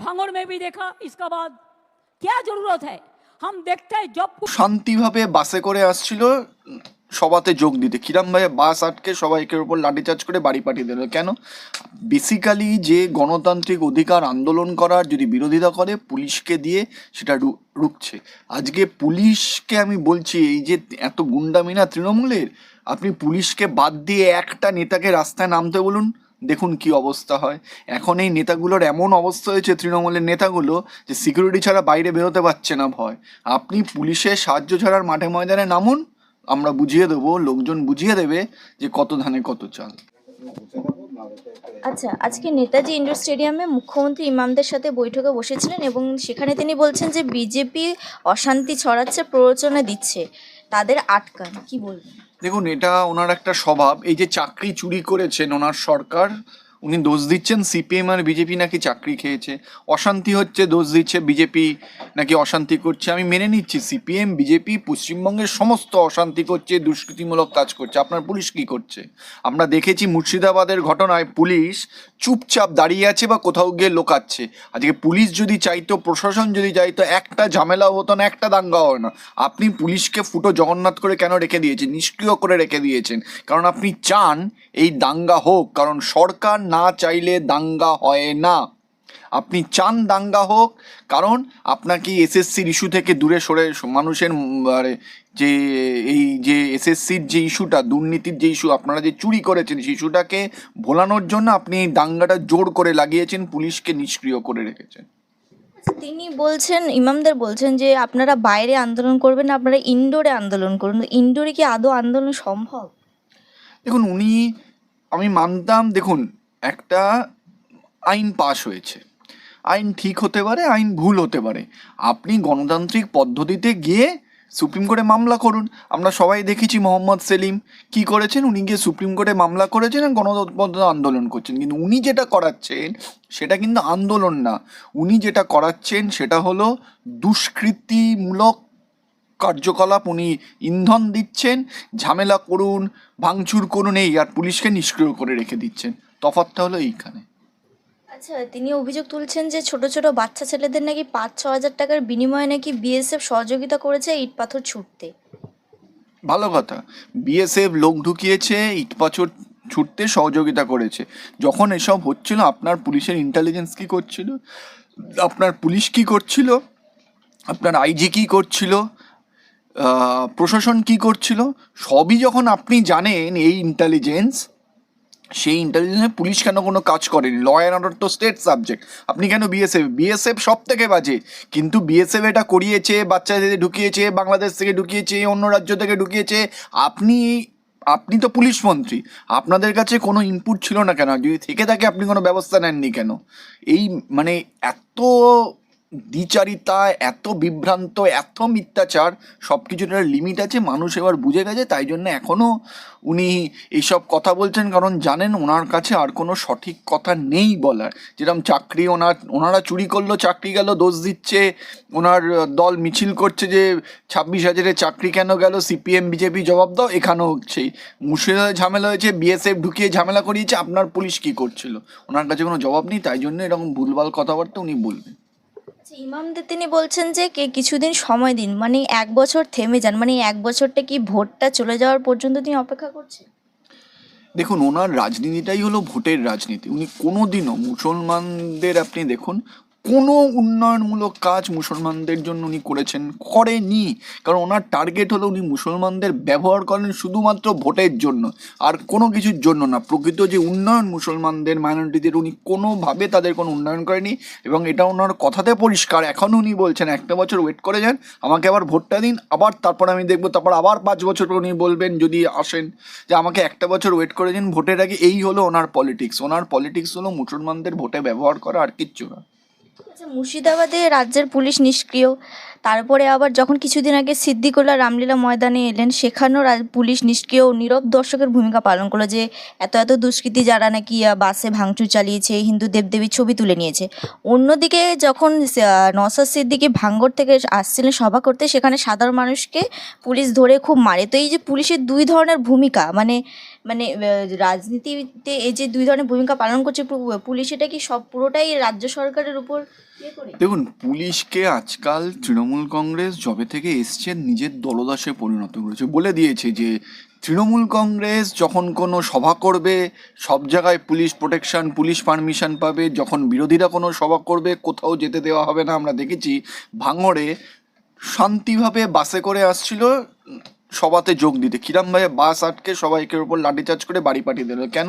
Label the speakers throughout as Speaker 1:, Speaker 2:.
Speaker 1: भांगड़ में भी देखा, इसका बाद क्या जरूरत है? हम देखते हैं जब
Speaker 2: শান্তিভাবে বাসে করে আসছিল সভাতে যোগ দিতে, কিরমভাবে বাস আটকে সবাইকে উপর লাঠিচার্জ করে বাড়ি পাঠিয়ে দিল। কেন? বেসিক্যালি যে গণতান্ত্রিক অধিকার আন্দোলন করার যদি বিরোধিতা করে, পুলিশকে দিয়ে সেটা রুখছে। আজকে পুলিশকে আমি বলছি, এই যে এত গুন্ডামি না তৃণমূলের, আপনি পুলিশকে বাদ দিয়ে একটা নেতাকে রাস্তায় নামতে বলুন, দেখুন কি অবস্থা হয়। এখন এই নেতাগুলোর এমন অবস্থা হয়েছে, তৃণমূলের নেতাগুলো, যে সিকিউরিটি ছাড়া বাইরে বেরোতে পারছে না ভয়। আপনি পুলিশের সাহায্য ছাড়ার মাঠে ময়দানে নামুন, আমরা বুঝিয়ে দেবো, লোকজন বুঝিয়ে দেবে যে কত ধানে কত চাল।
Speaker 3: আচ্ছা, আজকে নেতাজি ইন্ডোর স্টেডিয়ামে মুখ্যমন্ত্রী ইমামদের সাথে বৈঠকে বসেছিলেন এবং সেখানে তিনি বলছেন যে বিজেপি অশান্তি ছড়াচ্ছে, প্ররোচনা দিচ্ছে, তাদের আটকান। কি বলবেন?
Speaker 2: দেখুন, এটা ওনার একটা স্বভাব। এই যে চাকরি চুরি করেছেন ওনার সরকার, উনি দোষ দিচ্ছেন সিপিএম আর বিজেপি নাকি চাকরি খেয়েছে। অশান্তি হচ্ছে, দোষ দিচ্ছে বিজেপি নাকি অশান্তি করছে। আমি মেনে নিচ্ছি সিপিএম বিজেপি পশ্চিমবঙ্গের সমস্ত অশান্তি করছে, দুষ্কৃতিমূলক কাজ করছে। আপনার পুলিশ কি করছে? আমরা দেখেছি মুর্শিদাবাদের ঘটনায় পুলিশ চুপচাপ দাঁড়িয়ে আছে বা কোথাও গিয়ে লোকাচ্ছে। আজকে পুলিশ যদি চাইতো, প্রশাসন যদি চাইতো, একটা ঝামেলাও হতো না, একটা দাঙ্গাও হয় না। আপনি পুলিশকে ফুটো জগন্নাথ করে কেন রেখে দিয়েছেন, নিষ্ক্রিয় করে রেখে দিয়েছেন? কারণ আপনি চান এই দাঙ্গা হোক, কারণ সরকার না চাইলে দাঙ্গা হয় না। আপনি চান দাঙ্গা হোক, কারণ আপনাকে এসএসসির ইস্যু থেকে দূরে সরে মানুষের যে এই যে এসএসসির যে ইস্যুটা, দুর্নীতির যে ইস্যু, আপনারা যে চুরি করেছেন সেই ইস্যুটাকে ভোলানোর জন্য আপনি এই দাঙ্গাটা জোর করে লাগিয়েছেন, পুলিশকে নিষ্ক্রিয় করে রেখেছেন।
Speaker 3: তিনি বলছেন, ইমামদের বলছেন যে আপনারা বাইরে আন্দোলন করবেন না, আপনারা ইনডোরে আন্দোলন করুন। ইনডোরে কি আদৌ আন্দোলন সম্ভব?
Speaker 2: দেখুন, আমি মানতাম, দেখুন, একটা আইন পাশ হয়েছে, আইন ঠিক হতে পারে, আইন ভুল হতে পারে। আপনি গণতান্ত্রিক পদ্ধতিতে গিয়ে সুপ্রিম কোর্টে মামলা করুন। আমরা সবাই দেখেছি মোহাম্মদ সেলিম কি করেছেন, উনি গিয়ে সুপ্রিম কোর্টে মামলা করেছেন আর গণতন্ত্র আন্দোলন করছেন। কিন্তু উনি যেটা করাচ্ছেন সেটা কিন্তু আন্দোলন না, উনি যেটা করাচ্ছেন সেটা হলো দুষ্কৃতিমূলক কার্যকলাপ। উনি ইন্ধন দিচ্ছেন, ঝামেলা করুন, ভাঙচুর করুন, এই, আর পুলিশকে নিষ্ক্রিয় করে রেখে দিচ্ছেন। তফাৎটা হলো এইখানে।
Speaker 3: আচ্ছা, তিনি অভিযোগ তুলছেন যে ছোট ছোট বাচ্চা ছেলেদের নাকি 5-6 হাজার টাকার বিনিময়ে নাকি বিএসএফ সহযোগিতা করেছে ইট পাথর ছুটতে।
Speaker 2: ভালো কথা, বিএসএফ লোক ঢুকিয়েছে, ইট পাথর ছুটতে সহযোগিতা করেছে। যখন এসব হচ্ছিল, আপনার পুলিশের ইন্টেলিজেন্স কি করছিল, আপনার পুলিশ কি করছিল, আপনার আইজি কি করছিল, প্রশাসন কি করছিল, সবই যখন আপনি জানেন, এই ইন্টেলিজেন্স, সেই ইন্টেলিজেন্সে পুলিশ কেন কোনো কাজ করেনি? ল অ্যান্ড অর্ডার তো স্টেট সাবজেক্ট। আপনি কেন বিএসএফ সব থেকে বাজে, কিন্তু বিএসএফ এটা করিয়েছে, বাচ্চাদের ঢুকিয়েছে, বাংলাদেশ থেকে ঢুকিয়েছে, অন্য রাজ্য থেকে ঢুকিয়েছে। আপনি তো পুলিশ মন্ত্রী, আপনাদের কাছে কোনো ইনপুট ছিল না কেন? যদি থেকে থাকে আপনি কোনো ব্যবস্থা নেননি কেন? এই মানে এত দ্বিচারিতা, এত বিভ্রান্ত, এত মিথ্যাচার, সব কিছুর একটা লিমিট আছে। মানুষ এবার বুঝে গেছে, তাই জন্য এখনও উনি এইসব কথা বলছেন, কারণ জানেন ওনার কাছে আর কোনো সঠিক কথা নেই বলার। যেরকম চাকরি ওনারা চুরি করলো, চাকরি গেল, দোষ দিচ্ছে, ওনার দল মিছিল করছে যে 26,000-এর চাকরি কেন গেল, সিপিএম বিজেপি জবাব দাও। এখানেও হচ্ছেই, মুর্শিদাবাদে ঝামেলা হয়েছে, বিএসএফ ঢুকিয়ে ঝামেলা করিয়েছে, আপনার পুলিশ কী করছিল? ওনার কাছে কোনো জবাব নেই, তাই জন্য এরকম ভুলভাল কথাবার্তা উনি বলবেন।
Speaker 3: আচ্ছা, ইমামদের তিনি বলছেন যে কিছুদিন সময় দিন, মানে 1 বছর থেমে যান, মানে 1 বছরটা কি ভোটটা চলে যাওয়ার পর্যন্ত তিনি অপেক্ষা করছেন?
Speaker 2: দেখুন, ওনার রাজনীতিটাই হলো ভোটের রাজনীতি। উনি কোনো দিনও মুসলমানদের, আপনি দেখুন, কোনো উন্নয়নমূলক কাজ মুসলমানদের জন্য উনি করেনি। কারণ ওনার টার্গেট হলো, উনি মুসলমানদের ব্যবহার করেন শুধুমাত্র ভোটের জন্য, আর কোনো কিছুর জন্য না। প্রকৃত যে উন্নয়ন মুসলমানদের, মাইনরিটিদের, উনি কোনোভাবে তাদের কোনো উন্নয়ন করেনি। এবং এটা ওনার কথাতে পরিষ্কার। এখন উনি বলছেন 1 বছর ওয়েট করে যান, আমাকে আবার ভোটটা দিন, আবার তারপর আমি দেখবো, তারপর আবার 5 বছর উনি বলবেন যদি আসেন, যে আমাকে 1 বছর ওয়েট করে দিন ভোটের আগে। এই হলো ওনার পলিটিক্স। ওনার পলিটিক্স হলো মুসলমানদের ভোটে ব্যবহার করা, আর কিচ্ছু না।
Speaker 3: আচ্ছা, মুর্শিদাবাদে রাজ্যের পুলিশ নিষ্ক্রিয়, তারপরে আবার যখন কিছুদিন আগে সিদ্দিকুল্লাহ রামলীলা ময়দানে এলেন, সেখানেও পুলিশ নিষ্ক্রিয়, নীরব দর্শকের ভূমিকা পালন করলো, যে এত এত দুষ্কৃতী যারা নাকি বাসে ভাঙচুর চালিয়েছে, হিন্দু দেবদেবীর ছবি তুলে নিয়েছে। অন্যদিকে যখন নওশাদ সিদ্দিকী ভাঙড় থেকে আসছিলেন সভা করতে, সেখানে সাধারণ মানুষকে পুলিশ ধরে খুব মারে। তো এই যে পুলিশের 2 ধরনের ভূমিকা, মানে মানে রাজনীতিতে এই যে দুই ধরনের ভূমিকা পালন করছে পুলিশ, এটা কি সব পুরোটাই রাজ্য সরকারের উপর ইয়ে করে?
Speaker 2: দেখুন, পুলিশকে আজকাল তৃণমূল কংগ্রেস যবে থেকে এসছে নিজের দলদাসে পরিণত করেছে, বলে দিয়েছে যে তৃণমূল কংগ্রেস যখন কোনো সভা করবে সব জায়গায় পুলিশ প্রোটেকশন, পুলিশ পারমিশন পাবে। যখন বিরোধীরা কোনো সভা করবে কোথাও যেতে দেওয়া হবে না। আমরা দেখেছি ভাঙড়ে শান্তিভাবে বাসে করে আসছিল সভাতে যোগ দিতে, কিরমভাবে বাস আটকে সবাইকে উপর লাঠিচার্জ করে বাড়ি পাঠিয়ে দিল। কেন?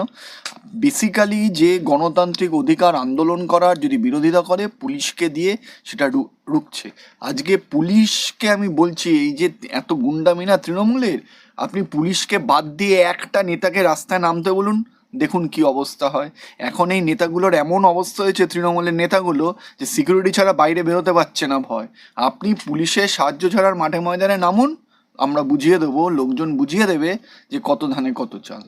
Speaker 2: বেসিক্যালি যে গণতান্ত্রিক অধিকার আন্দোলন করার যদি বিরোধিতা করে পুলিশকে দিয়ে সেটা রুখছে। আজকে পুলিশকে আমি বলছি, এই যে এত গুন্ডামি না তৃণমূলের, আপনি পুলিশকে বাদ দিয়ে একটা নেতাকে রাস্তায় নামতে বলুন, দেখুন কি অবস্থা হয়। এখন এই নেতাগুলোর এমন অবস্থা হয়েছে, তৃণমূলের নেতাগুলো, যে সিকিউরিটি ছাড়া বাইরে বেরোতে পারছে না ভয়। আপনি পুলিশের সাহায্য ছাড়ার মাঠে ময়দানে নামুন, আমরা বুঝিয়ে দেবো, লোকজন বুঝিয়ে দেবে যে কত ধানে কত চাল।